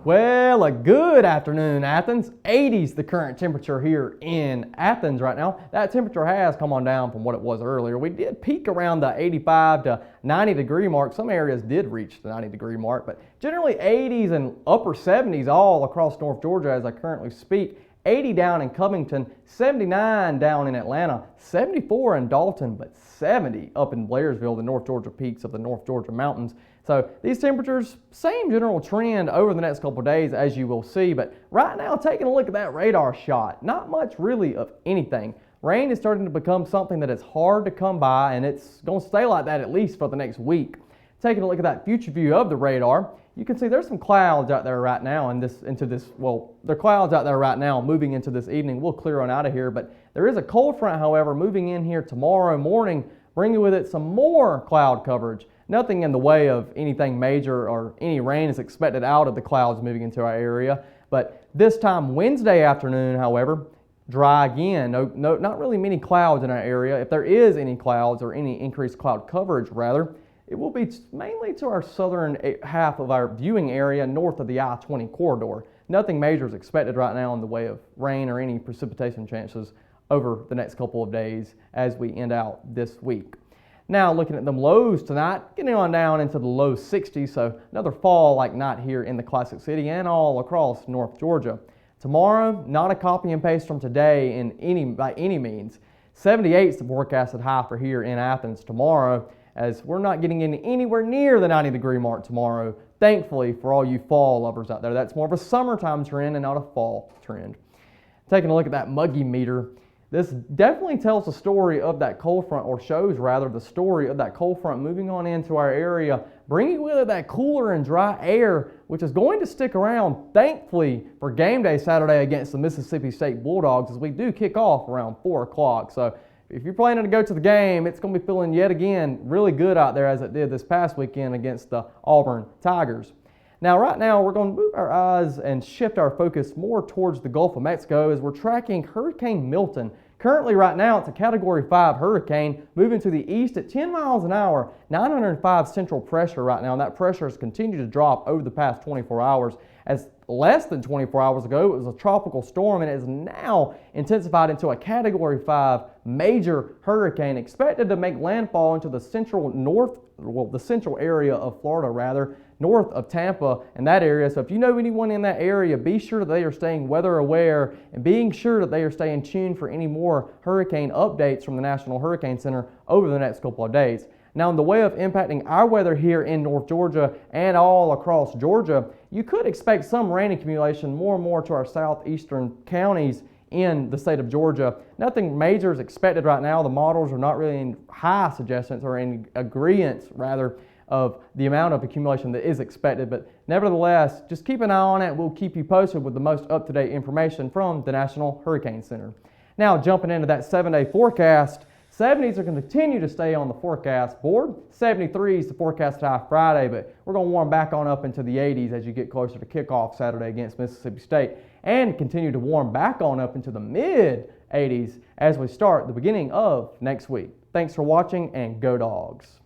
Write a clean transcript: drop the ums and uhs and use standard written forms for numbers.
Well, a good afternoon, Athens. 80s the current temperature here in Athens right now. That temperature has come on down from what it was earlier. We did peak around the 85 to 90 degree mark. Some areas did reach the 90 degree mark, but generally 80s and upper 70s all across North Georgia as I currently speak. 80 down in Covington, 79 down in Atlanta, 74 in Dalton, but 70 up in Blairsville, the North Georgia peaks of the North Georgia mountains. So these temperatures, same general trend over the next couple of days as you will see, but right now taking a look at that radar shot, not much really of anything. Rain is starting to become something that is hard to come by, and it's going to stay like that at least for the next week. Taking a look at that future view of the radar, you can see there's some clouds out there right now there are clouds out there right now moving into this evening. We'll clear on out of here, but there is a cold front, however, moving in here tomorrow morning, bringing with it some more cloud coverage. Nothing in the way of anything major or any rain is expected out of the clouds moving into our area, but this time Wednesday afternoon, however, dry again. Not really many clouds in our area. If there is any clouds or any increased cloud coverage rather, it will be mainly to our southern half of our viewing area north of the I-20 corridor. Nothing major is expected right now in the way of rain or any precipitation chances over the next couple of days as we end out this week. Now looking at them lows tonight, getting on down into the low 60s, so another fall-like night here in the Classic City and all across North Georgia. Tomorrow, not a copy and paste from today by any means. 78 is the forecasted high for here in Athens tomorrow, as we're not getting anywhere near the 90 degree mark tomorrow, thankfully for all you fall lovers out there. That's more of a summertime trend and not a fall trend. Taking a look at that muggy meter, this definitely tells the story of that cold front, or shows rather the story of that cold front moving on into our area, bringing with it that cooler and dry air, which is going to stick around, thankfully, for game day Saturday against the Mississippi State Bulldogs, as we do kick off around 4 o'clock. So if you're planning to go to the game, it's going to be feeling yet again really good out there as it did this past weekend against the Auburn Tigers. Now, right now, we're going to move our eyes and shift our focus more towards the Gulf of Mexico as we're tracking Hurricane Milton. Currently, right now, it's a Category 5 hurricane moving to the east at 10 miles an hour, 905 central pressure right now, and that pressure has continued to drop over the past 24 hours. As less than 24 hours ago, it was a tropical storm, and it is now intensified into a Category 5 major hurricane expected to make landfall into the central area of Florida rather, north of Tampa and that area. So if you know anyone in that area, be sure that they are staying weather aware and being sure that they are staying tuned for any more hurricane updates from the National Hurricane Center over the next couple of days. Now, in the way of impacting our weather here in North Georgia and all across Georgia, you could expect some rain accumulation more and more to our southeastern counties in the state of Georgia. Nothing major is expected right now. The models are not really in high suggestions or in agreement rather of the amount of accumulation that is expected, but nevertheless, just keep an eye on it. We'll keep you posted with the most up-to-date information from the National Hurricane Center. Now, jumping into that 7-day forecast, 70s are going to continue to stay on the forecast board. 73 is the forecast high Friday, but we're going to warm back on up into the 80s as you get closer to kickoff Saturday against Mississippi State, and continue to warm back on up into the mid-80s as we start the beginning of next week. Thanks for watching, and go Dogs.